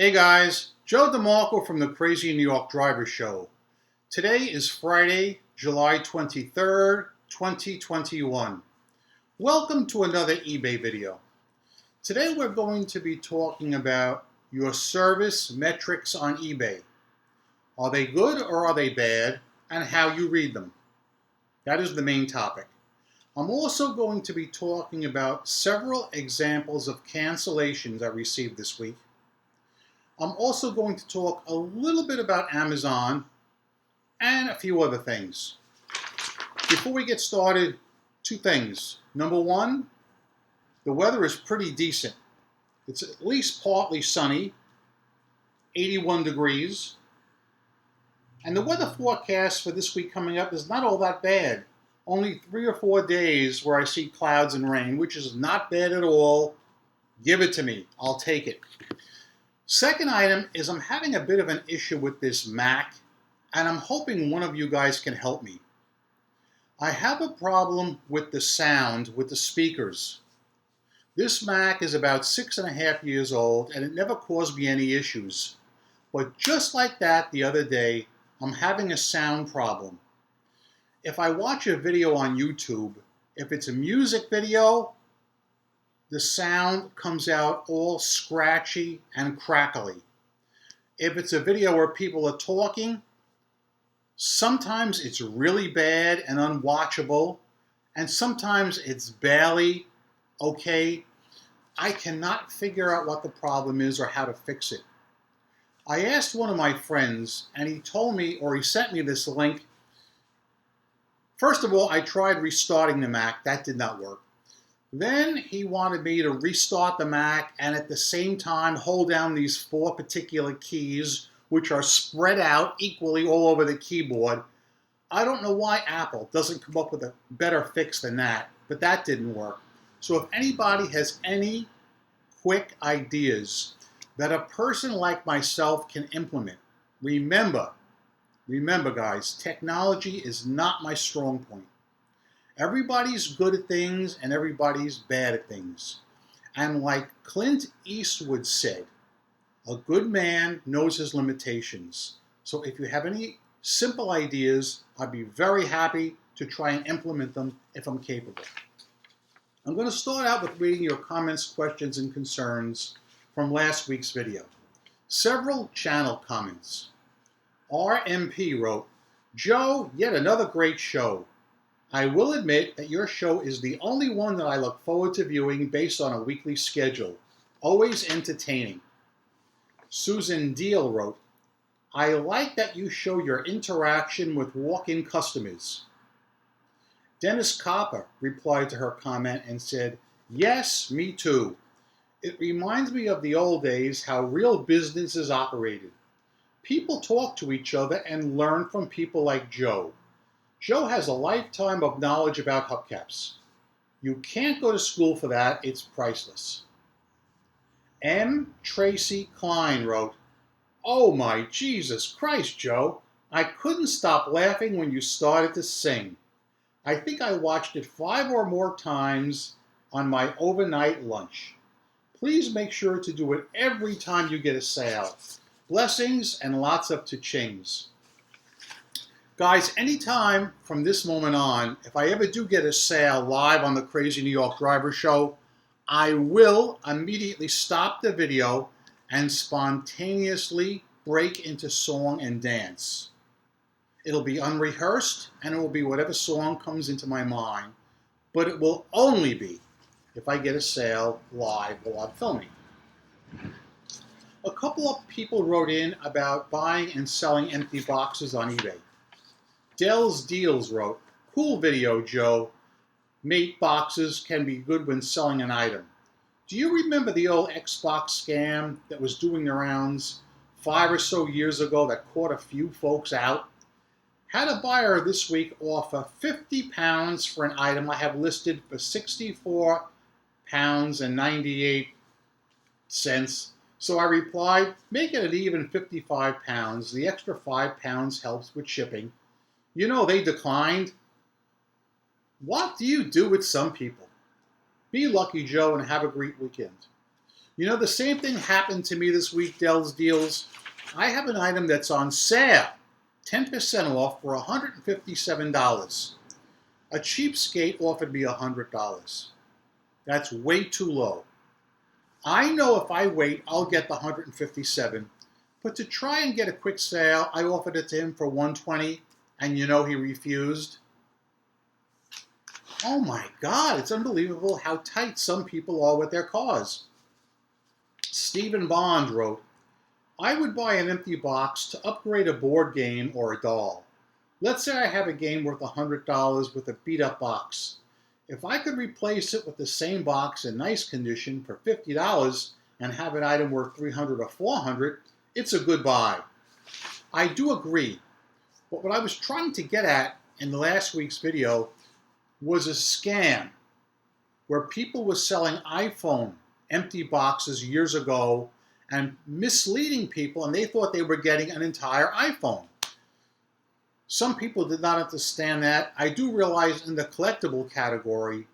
Hey guys, Joe DeMarco from the Crazy New York Driver Show. Today is Friday, July 23rd, 2021. Welcome to another eBay video. Today we're going to be talking about your service metrics on eBay. Are they good or are they bad, and how you read them? That is the main topic. I'm also going to be talking about several examples of cancellations I received this week. I'm also going to talk a little bit about Amazon and a few other things. Before we get started, two things. Number one, the weather is pretty decent. It's at least partly sunny, 81 degrees. And the weather forecast for this week coming up is not all that bad. Only 3 or 4 days where I see clouds and rain, which is not bad at all. Give it to me. I'll take it. Second item is I'm having a bit of an issue with this Mac, and I'm hoping one of you guys can help me. I have a problem with the sound with the speakers. This Mac is about 6.5 years old, and it never caused me any issues. But just like that the other day, I'm having a sound problem. If I watch a video on YouTube, if it's a music video, the sound comes out all scratchy and crackly. If it's a video where people are talking, sometimes it's really bad and unwatchable, and sometimes it's barely okay. I cannot figure out what the problem is or how to fix it. I asked one of my friends, and he told me, or he sent me this link. First of all, I tried restarting the Mac. That did not work. Then he wanted me to restart the Mac and at the same time hold down these 4 particular keys, which are spread out equally all over the keyboard. I don't know why Apple doesn't come up with a better fix than that, but that didn't work. So if anybody has any quick ideas that a person like myself can implement, remember guys, technology is not my strong point. Everybody's good at things and everybody's bad at things. And like Clint Eastwood said, a good man knows his limitations. So if you have any simple ideas, I'd be very happy to try and implement them if I'm capable. I'm going to start out with reading your comments, questions, and concerns from last week's video. Several channel comments. RMP wrote, Joe, yet another great show. I will admit that your show is the only one that I look forward to viewing based on a weekly schedule. Always entertaining. Susan Deal wrote, I like that you show your interaction with walk-in customers. Dennis Copper replied to her comment and said, yes, me too. It reminds me of the old days how real businesses operated. People talk to each other and learn from people like Joe. Joe has a lifetime of knowledge about hubcaps. You can't go to school for that. It's priceless. M. Tracy Klein wrote, oh my Jesus Christ, Joe. I couldn't stop laughing when you started to sing. I think I watched it 5 or more times on my overnight lunch. Please make sure to do it every time you get a sale. Blessings and lots of cha-chings. Guys, anytime from this moment on, if I ever do get a sale live on the Crazy New York Driver Show, I will immediately stop the video and spontaneously break into song and dance. It'll be unrehearsed, and it will be whatever song comes into my mind, but it will only be if I get a sale live while I'm filming. A couple of people wrote in about buying and selling empty boxes on eBay. Dell's Deals wrote, cool video, Joe. Mate boxes can be good when selling an item. Do you remember the old Xbox scam that was doing the rounds 5 or so years ago that caught a few folks out? Had a buyer this week offer £50 for an item I have listed for £64.98. So I replied, make it an even £55. The extra £5 helps with shipping. You know, they declined. What do you do with some people? Be lucky, Joe, and have a great weekend. You know, the same thing happened to me this week, Dell's Deals. I have an item that's on sale, 10% off for $157. A cheapskate offered me $100. That's way too low. I know if I wait, I'll get the $157, but to try and get a quick sale, I offered it to him for $120, and you know he refused. Oh my God, it's unbelievable how tight some people are with their cars. Stephen Bond wrote, I would buy an empty box to upgrade a board game or a doll. Let's say I have a game worth $100 with a beat-up box. If I could replace it with the same box in nice condition for $50 and have an item worth $300 or $400, it's a good buy. I do agree, but what I was trying to get at in the last week's video was a scam where people were selling iPhone empty boxes years ago and misleading people, and they thought they were getting an entire iPhone. Some people did not understand that. I do realize in the collectible category,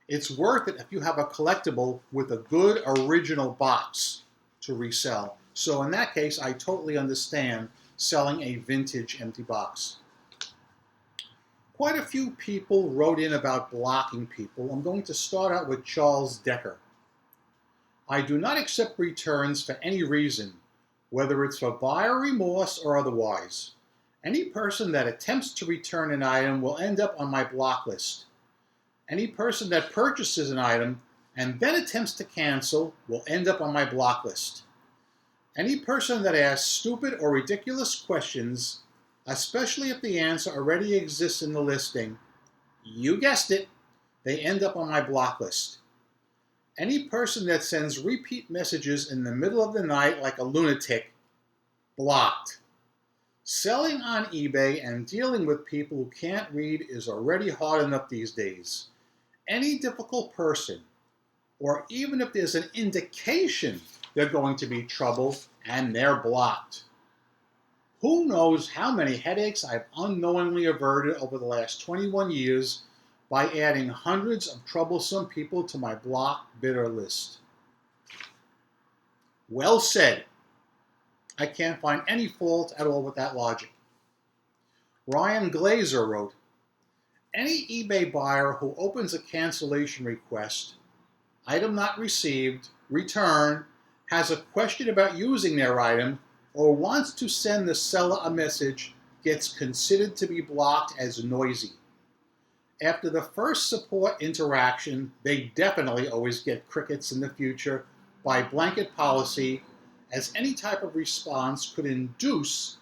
it's worth it if you have a collectible with a good original box to resell. So in that case, I totally understand selling a vintage empty box. Quite a few people wrote in about blocking people. I'm going to start out with Charles Decker. I do not accept returns for any reason, whether it's for buyer remorse or otherwise. Any person that attempts to return an item will end up on my block list. Any person that purchases an item and then attempts to cancel will end up on my block list. Any person that asks stupid or ridiculous questions, especially if the answer already exists in the listing, you guessed it, they end up on my block list. Any person that sends repeat messages in the middle of the night like a lunatic, blocked. Selling on eBay and dealing with people who can't read is already hard enough these days. Any difficult person, or even if there's an indication they're going to be trouble, and they're blocked. Who knows how many headaches I've unknowingly averted over the last 21 years by adding hundreds of troublesome people to my block bidder list. Well said. I can't find any fault at all with that logic. Ryan Glazer wrote, any eBay buyer who opens a cancellation request, item not received, return, has a question about using their item, or wants to send the seller a message, gets considered to be blocked as noisy. After the first support interaction, they definitely always get crickets in the future by blanket policy, as any type of response could induce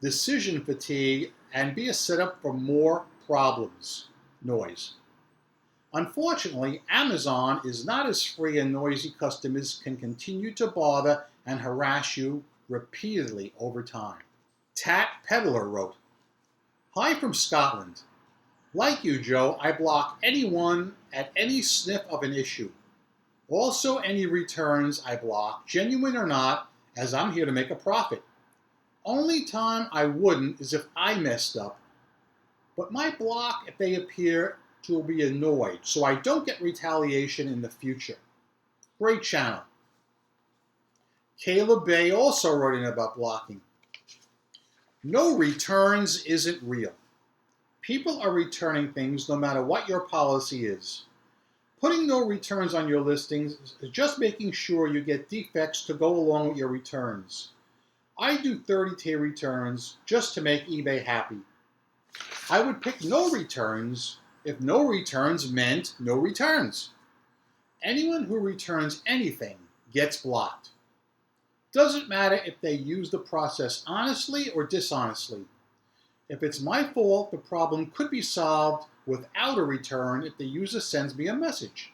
decision fatigue and be a setup for more problems. Noise. Unfortunately, Amazon is not as free and noisy customers can continue to bother and harass you repeatedly over time. Tat Peddler wrote, hi from Scotland. Like you, Joe, I block anyone at any sniff of an issue. Also, any returns I block, genuine or not, as I'm here to make a profit. Only time I wouldn't is if I messed up. But my block if they appear to be annoyed, so I don't get retaliation in the future. Great channel. Caleb Bay also wrote in about blocking. No returns isn't real. People are returning things no matter what your policy is. Putting no returns on your listings is just making sure you get defects to go along with your returns. I do 30-day returns just to make eBay happy. I would pick no returns if no returns meant no returns. Anyone who returns anything gets blocked. Doesn't matter if they use the process honestly or dishonestly. If it's my fault, the problem could be solved without a return if the user sends me a message.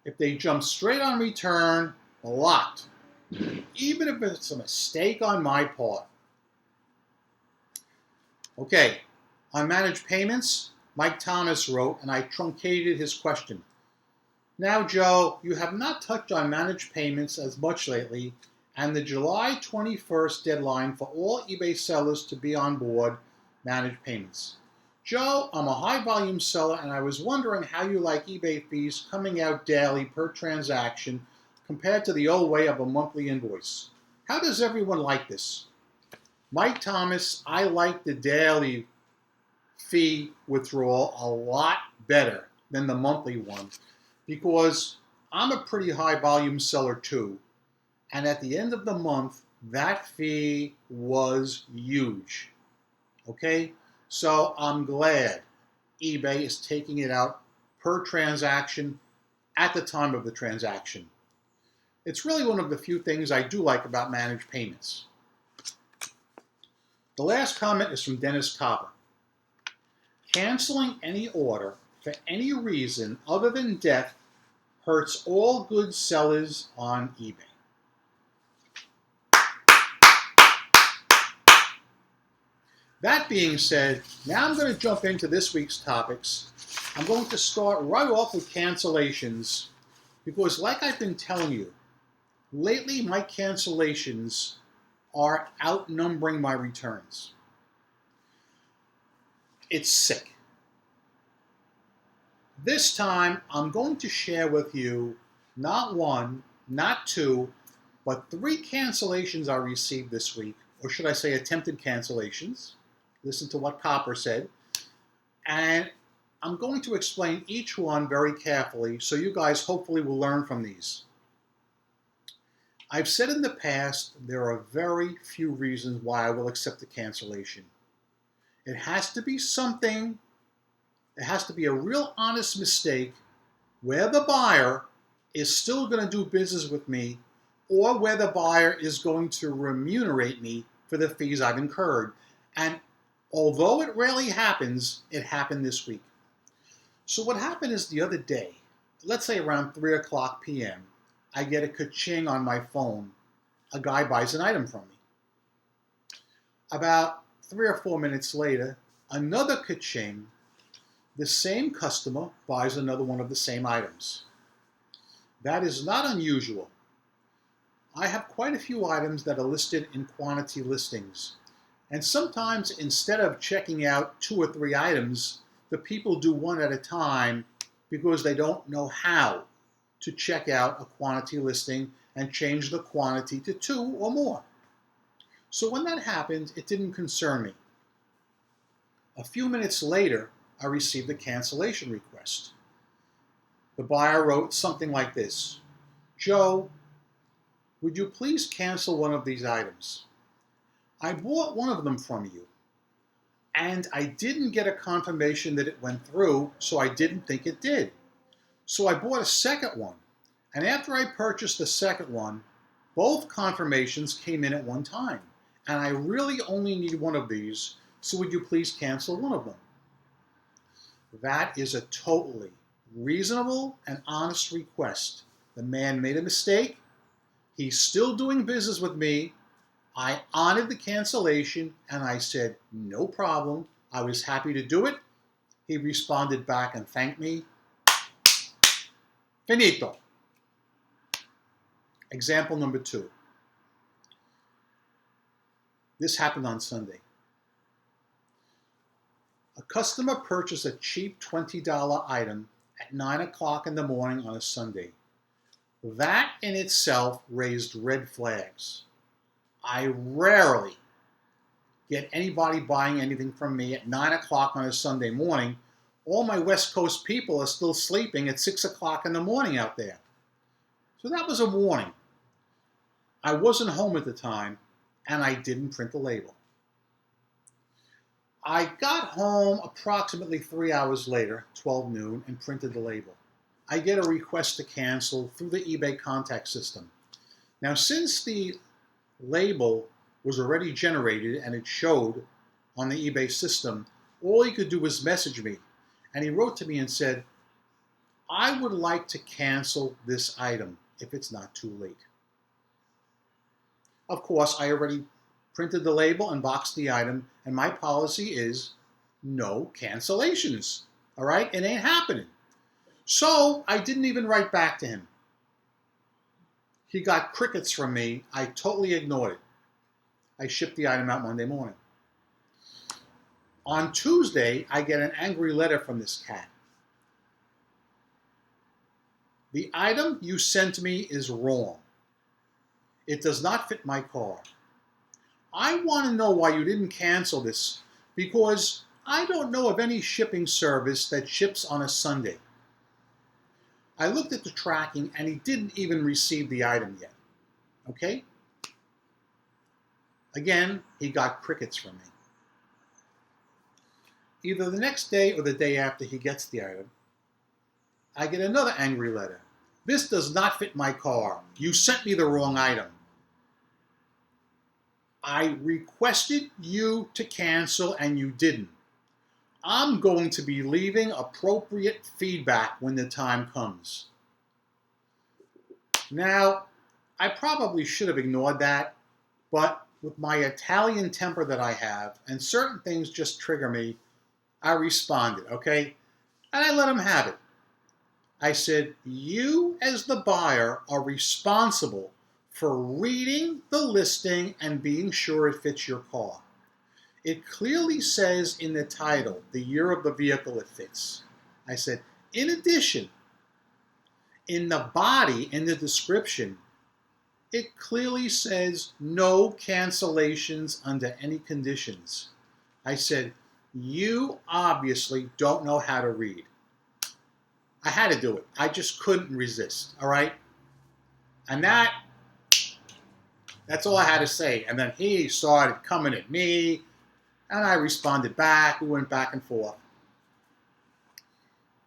If they jump straight on return, blocked. Even if it's a mistake on my part. Okay, on managed payments, Mike Thomas wrote, and I truncated his question. Now, Joe, you have not touched on managed payments as much lately, and the July 21st deadline for all eBay sellers to be on board managed payments. Joe, I'm a high volume seller and I was wondering how you like eBay fees coming out daily per transaction compared to the old way of a monthly invoice. How does everyone like this? Mike Thomas, I like the daily fee withdrawal a lot better than the monthly one because I'm a pretty high volume seller too. And at the end of the month, that fee was huge. Okay? So I'm glad eBay is taking it out per transaction at the time of the transaction. It's really one of the few things I do like about managed payments. The last comment is from Dennis Copper. Canceling any order for any reason other than death hurts all good sellers on eBay. That being said, now I'm going to jump into this week's topics. I'm going to start right off with cancellations because, like I've been telling you, lately my cancellations are outnumbering my returns. It's sick. This time, I'm going to share with you not one, not two, but 3 cancellations I received this week, or should I say attempted cancellations. Listen to what Copper said. And I'm going to explain each one very carefully so you guys hopefully will learn from these. I've said in the past there are very few reasons why I will accept a cancellation. It has to be something, it has to be a real honest mistake where the buyer is still going to do business with me or where the buyer is going to remunerate me for the fees I've incurred. And although it rarely happens, it happened this week. So what happened is the other day, let's say around 3 o'clock p.m., I get a ka-ching on my phone. A guy buys an item from me. About 3 or 4 minutes later, another ka-ching. The same customer buys another one of the same items. That is not unusual. I have quite a few items that are listed in quantity listings. And sometimes instead of checking out 2 or 3 items, the people do one at a time because they don't know how to check out a quantity listing and change the quantity to 2 or more. So when that happened, it didn't concern me. A few minutes later, I received a cancellation request. The buyer wrote something like this: Joe, would you please cancel one of these items? I bought one of them from you, and I didn't get a confirmation that it went through, so I didn't think it did. So I bought a second one, and after I purchased the second one, both confirmations came in at one time, and I really only need one of these, so would you please cancel one of them? That is a totally reasonable and honest request. The man made a mistake. He's still doing business with me. I honored the cancellation, and I said, no problem. I was happy to do it. He responded back and thanked me. Finito. Example number 2. This happened on Sunday. A customer purchased a cheap $20 item at 9 o'clock in the morning on a Sunday. That in itself raised red flags. I rarely get anybody buying anything from me at 9 o'clock on a Sunday morning. All my West Coast people are still sleeping at 6 o'clock in the morning out there. So that was a warning. I wasn't home at the time, and I didn't print the label. I got home approximately 3 hours later, 12 noon, and printed the label. I get a request to cancel through the eBay contact system. Now, since the label was already generated and it showed on the eBay system, all he could do was message me. And he wrote to me and said, I would like to cancel this item if it's not too late. Of course, I already printed the label and boxed the item, and my policy is no cancellations. All right? It ain't happening. So I didn't even write back to him. He got crickets from me. I totally ignored it. I shipped the item out Monday morning. On Tuesday, I get an angry letter from this cat. The item you sent me is wrong. It does not fit my car. I want to know why you didn't cancel this because I don't know of any shipping service that ships on a Sunday. I looked at the tracking and he didn't even receive the item yet. Okay? Again, he got crickets from me. Either the next day or the day after he gets the item, I get another angry letter. This does not fit my car. You sent me the wrong item. I requested you to cancel and you didn't. I'm going to be leaving appropriate feedback when the time comes. Now, I probably should have ignored that, but with my Italian temper that I have, and certain things just trigger me, I responded, okay? And I let him have it. I said, you as the buyer are responsible for reading the listing and being sure it fits your car. It clearly says in the title, the year of the vehicle it fits. I said, in addition, in the body, in the description, it clearly says no cancellations under any conditions. I said, you obviously don't know how to read. I had to do it. I just couldn't resist, all right? And that's all I had to say. And then he started coming at me, and I responded back. We went back and forth.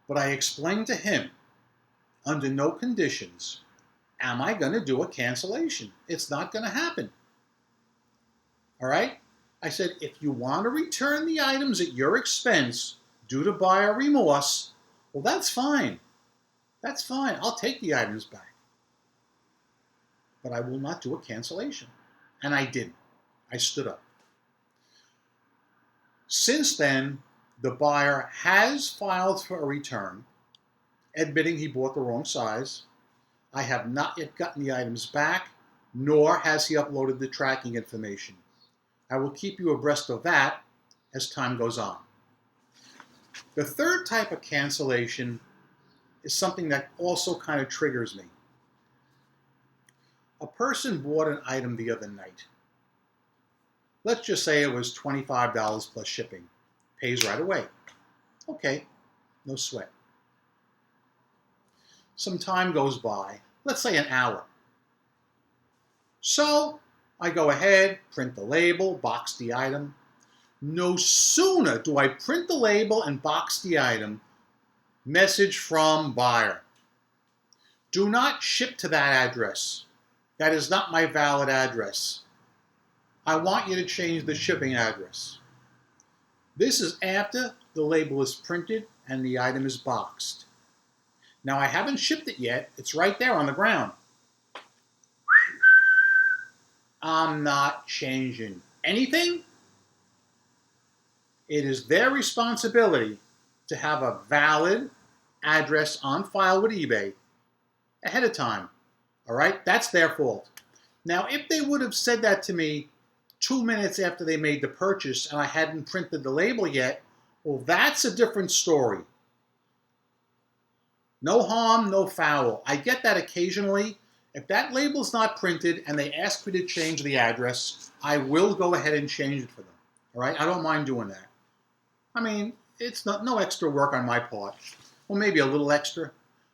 But I explained to him, under no conditions, am I going to do a cancellation? It's not going to happen. All right? I said, if you want to return the items at your expense due to buyer remorse, well, that's fine. That's fine. I'll take the items back. But I will not do a cancellation. And I didn't. I stood up. Since then, the buyer has filed for a return, admitting he bought the wrong size. I have not yet gotten the items back, nor has he uploaded the tracking information. I will keep you abreast of that as time goes on. The third type of cancellation is something that also kind of triggers me. A person bought an item the other night. Let's just say it was $25 plus shipping. Pays right away. Okay, no sweat. Some time goes by, let's say an hour. So I go ahead, print the label, box the item. No sooner do I print the label and box the item, message from buyer. Do not ship to that address. That is not my valid address. I want you to change the shipping address. This is after the label is printed and the item is boxed. Now I haven't shipped it yet. It's right there on the ground. I'm not changing anything. It is their responsibility to have a valid address on file with eBay ahead of time. All right? That's their fault. Now, if they would have said that to me 2 minutes after they made the purchase and I hadn't printed the label yet, well, that's a different story. No harm, no foul. I get that occasionally. If that label's not printed and they ask me to change the address, I will go ahead and change it for them. All right? I don't mind doing that. I mean, it's no extra work on my part. Well, maybe a little extra.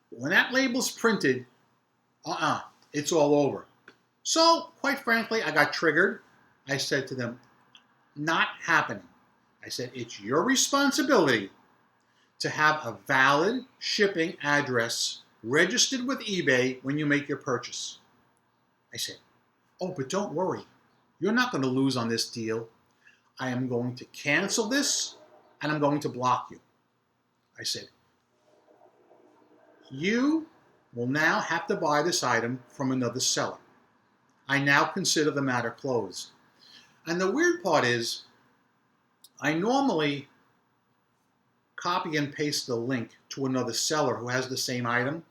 But when that label's printed, it's all over. So, quite frankly, I got triggered. I said to them, not happening. I said, it's your responsibility to have a valid shipping address registered with eBay when you make your purchase. I said, oh, but don't worry. You're not going to lose on this deal. I am going to cancel this and I'm going to block you. I said, you will now have to buy this item from another seller. I now consider the matter closed. And the weird part is, I normally copy and paste the link to another seller who has the same item.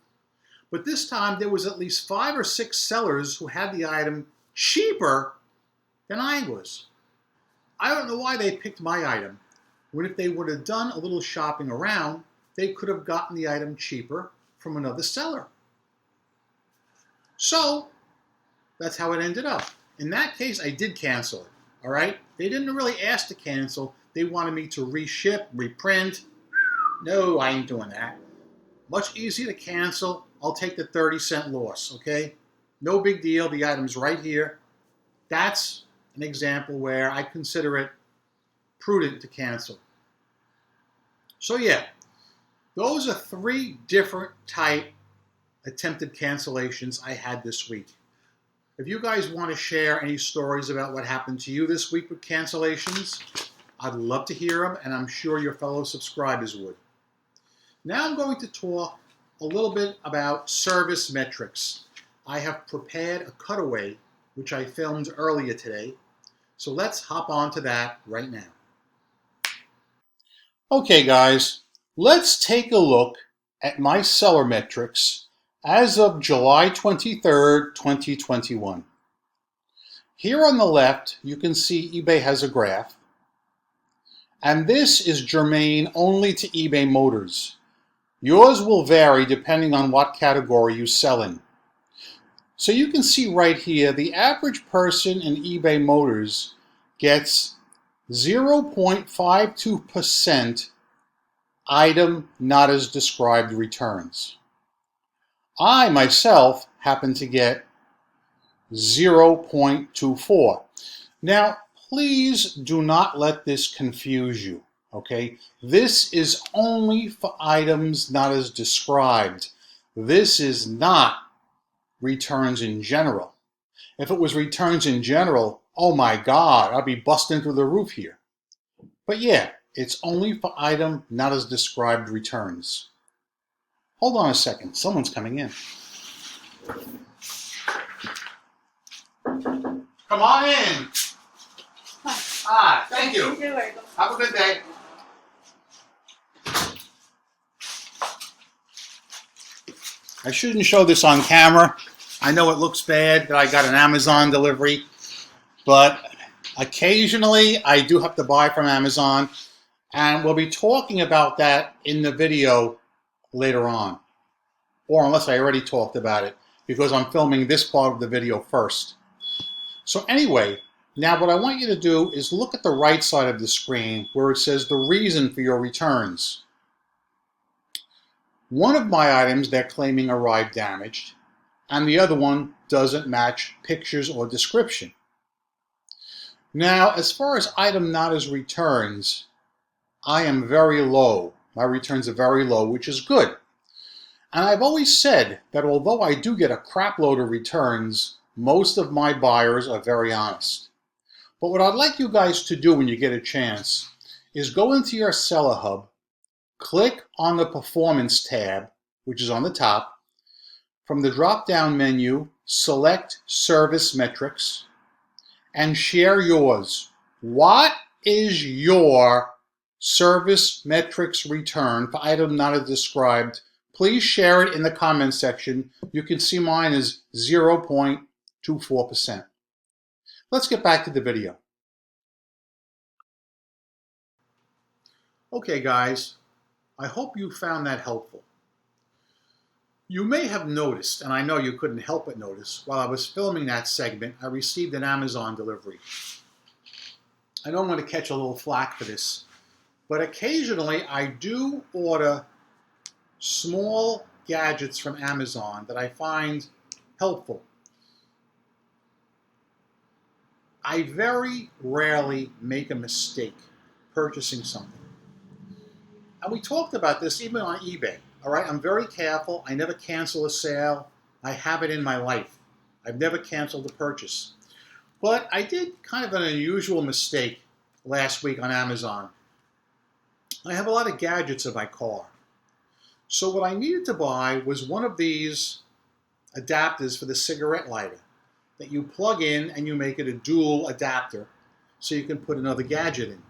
But this time there was at least 5 or 6 sellers who had the item cheaper than I was. I don't know why they picked my item, when if they would have done a little shopping around, they could have gotten the item cheaper from another seller. So that's how it ended up. In that case, I did cancel it. All right? They didn't really ask to cancel. They wanted me to reship, reprint. No, I ain't doing that. Much easier to cancel. I'll take the 30-cent loss, okay? No big deal. The item's right here. That's an example where I consider it prudent to cancel. So yeah, those are 3 different type attempted cancellations I had this week. If you guys want to share any stories about what happened to you this week with cancellations, I'd love to hear them, and I'm sure your fellow subscribers would. Now I'm going to talk a little bit about service metrics. I have prepared a cutaway, which I filmed earlier today. So let's hop on to that right now. Okay guys, let's take a look at my seller metrics as of July 23rd, 2021. Here on the left, you can see eBay has a graph, and this is germane only to eBay Motors. Yours will vary depending on what category you sell in. So you can see right here, the average person in eBay Motors gets 0.52% item not as described returns. I myself happen to get 0.24. Now, please do not let this confuse you, okay? This is only for items not as described. This is not returns in general. If it was returns in general, oh my God, I'd be busting through the roof here. But yeah, it's only for item not as described returns. Hold on a second, someone's coming in. Come on in. Thank you. You're welcome. Have a good day. I shouldn't show this on camera. I know it looks bad that I got an Amazon delivery, but occasionally I do have to buy from Amazon, and we'll be talking about that in the video later on, or unless I already talked about it, because I'm filming this part of the video first. So anyway, now what I want you to do is look at the right side of the screen where it says the reason for your returns. One of my items they're claiming arrived damaged, and the other one doesn't match pictures or description. Now, as far as item not as returns, I am very low. My returns are very low, which is good. And I've always said that although I do get a crap load of returns, most of my buyers are very honest. But what I'd like you guys to do when you get a chance is go into your Seller Hub, click on the Performance tab, which is on the top. From the drop-down menu, select Service Metrics and share yours. What is your service metrics return for item not as described? Please share it in the comment section. You can see mine is 0.24%. Let's get back to the video. Okay guys, I hope you found that helpful. You may have noticed, and I know you couldn't help but notice, while I was filming that segment, I received an Amazon delivery. I know I'm going to catch a little flack for this, but occasionally I do order small gadgets from Amazon that I find helpful. I very rarely make a mistake purchasing something. And we talked about this even on eBay. All right, I'm very careful. I never cancel a sale. I have it in my life. I've never canceled a purchase. But I did kind of an unusual mistake last week on Amazon. I have a lot of gadgets in my car. So what I needed to buy was one of these adapters for the cigarette lighter that you plug in and you make it a dual adapter so you can put another gadget in.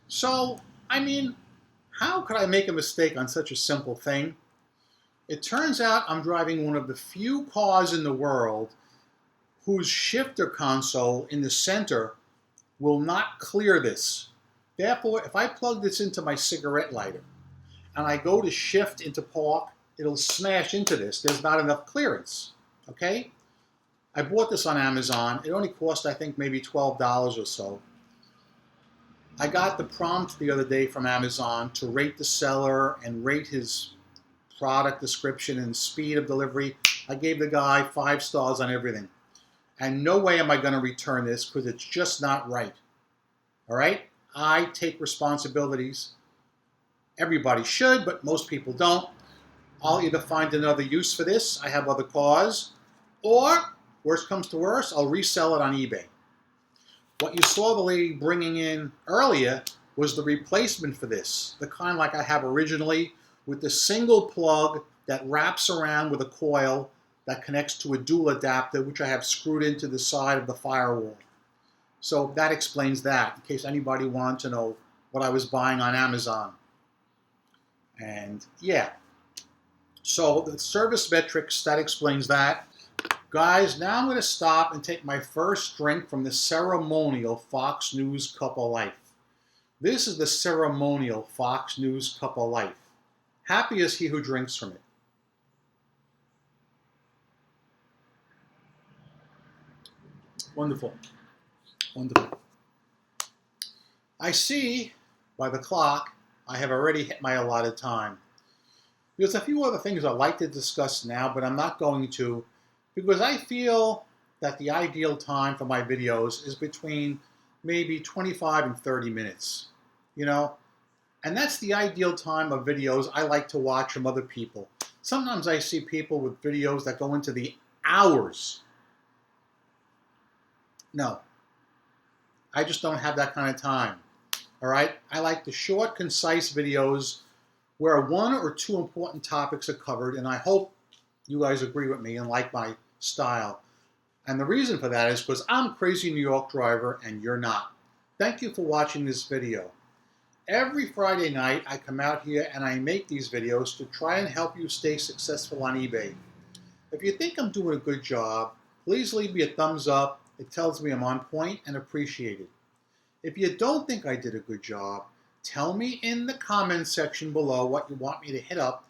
So, I mean, how could I make a mistake on such a simple thing? It turns out I'm driving one of the few cars in the world whose shifter console in the center will not clear this. Therefore, if I plug this into my cigarette lighter and I go to shift into park, it'll smash into this. There's not enough clearance. okay? I bought this on Amazon. It only cost, I think, maybe $12 or so. I got the prompt the other day from Amazon to rate the seller and rate his product description and speed of delivery. I gave the guy 5 stars on everything. And no way am I going to return this because it's just not right. All right? I take responsibilities. Everybody should, but most people don't. I'll either find another use for this, I have other cars, or, worst comes to worst, I'll resell it on eBay. What you saw the lady bringing in earlier was the replacement for this, the kind like I have originally, with the single plug that wraps around with a coil that connects to a dual adapter, which I have screwed into the side of the firewall. So that explains that, in case anybody wanted to know what I was buying on Amazon. And yeah, so the service metrics, that explains that. Guys, now I'm going to stop and take my first drink from the ceremonial Fox News Cup of Life. This is the ceremonial Fox News Cup of Life. Happy is he who drinks from it. Wonderful. Wonderful. I see by the clock I have already hit my allotted time. There's a few other things I'd like to discuss now, but I'm not going to, because I feel that the ideal time for my videos is between maybe 25 and 30 minutes, you know? And that's the ideal time of videos I like to watch from other people. Sometimes I see people with videos that go into the hours. No, I just don't have that kind of time, all right? I like the short, concise videos where 1 or 2 important topics are covered, and I hope you guys agree with me and like my style. And the reason for that is because I'm Crazy New York Driver and you're not. Thank you for watching this video. Every Friday night I come out here and I make these videos to try and help you stay successful on eBay. If you think I'm doing a good job, please leave me a thumbs up. It tells me I'm on point and appreciated. If you don't think I did a good job, tell me in the comments section below what you want me to hit up,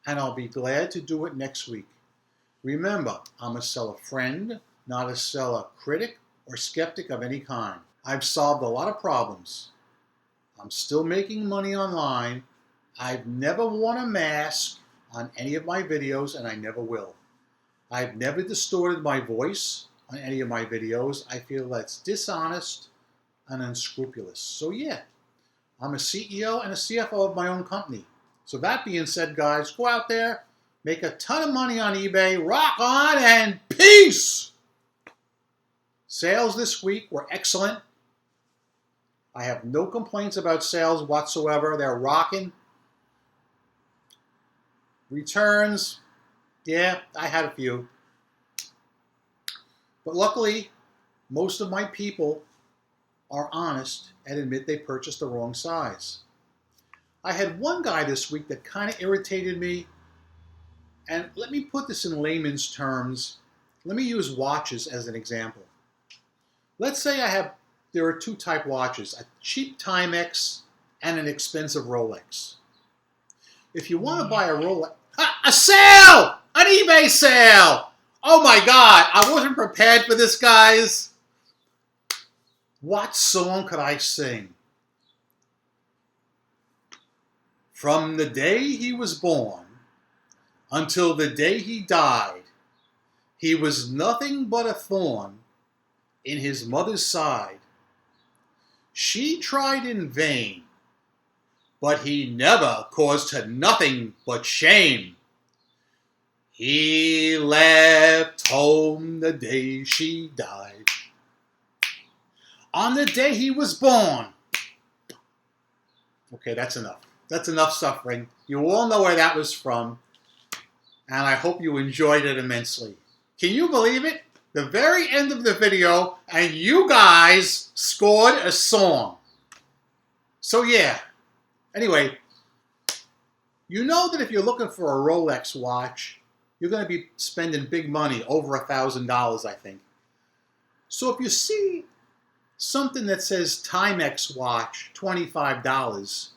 and I'll be glad to do it next week. Remember, I'm a seller friend, not a seller critic or skeptic of any kind. I've solved a lot of problems. I'm still making money online. I've never worn a mask on any of my videos, and I never will. I've never distorted my voice on any of my videos. I feel that's dishonest and unscrupulous. So yeah, I'm a CEO and a CFO of my own company. So that being said, guys, go out there, make a ton of money on eBay, rock on, and peace! Sales this week were excellent. I have no complaints about sales whatsoever. They're rocking. Returns, yeah, I had a few. But luckily, most of my people are honest and admit they purchased the wrong size. I had one guy this week that kind of irritated me. And let me put this in layman's terms. Let me use watches as an example. Let's say there are 2 type watches, a cheap Timex and an expensive Rolex. If you want to buy a Rolex, a sale! An eBay sale! Oh my God, I wasn't prepared for this, guys. What song could I sing? From the day he was born until the day he died, he was nothing but a thorn in his mother's side. She tried in vain, but he never caused her nothing but shame. He left home the day she died. On the day he was born. Okay, that's enough. That's enough suffering. You all know where that was from, and I hope you enjoyed it immensely. Can you believe it? The very end of the video, and you guys scored a song. So yeah, anyway, you know that if you're looking for a Rolex watch, you're going to be spending big money, over $1,000, I think. So if you see something that says Timex watch, $25,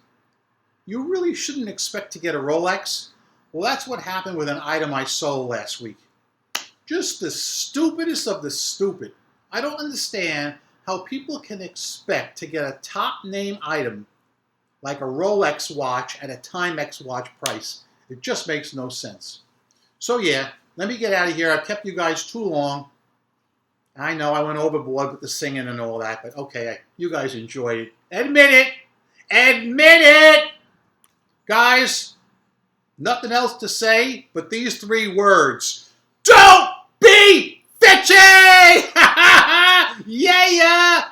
you really shouldn't expect to get a Rolex. Well, that's what happened with an item I sold last week. Just the stupidest of the stupid. I don't understand how people can expect to get a top name item like a Rolex watch at a Timex watch price. It just makes no sense. So yeah, let me get out of here. I've kept you guys too long. I know I went overboard with the singing and all that, but okay, you guys enjoyed it. Admit it! Admit it! Guys, nothing else to say but these 3 words. Don't be bitchy! Yeah!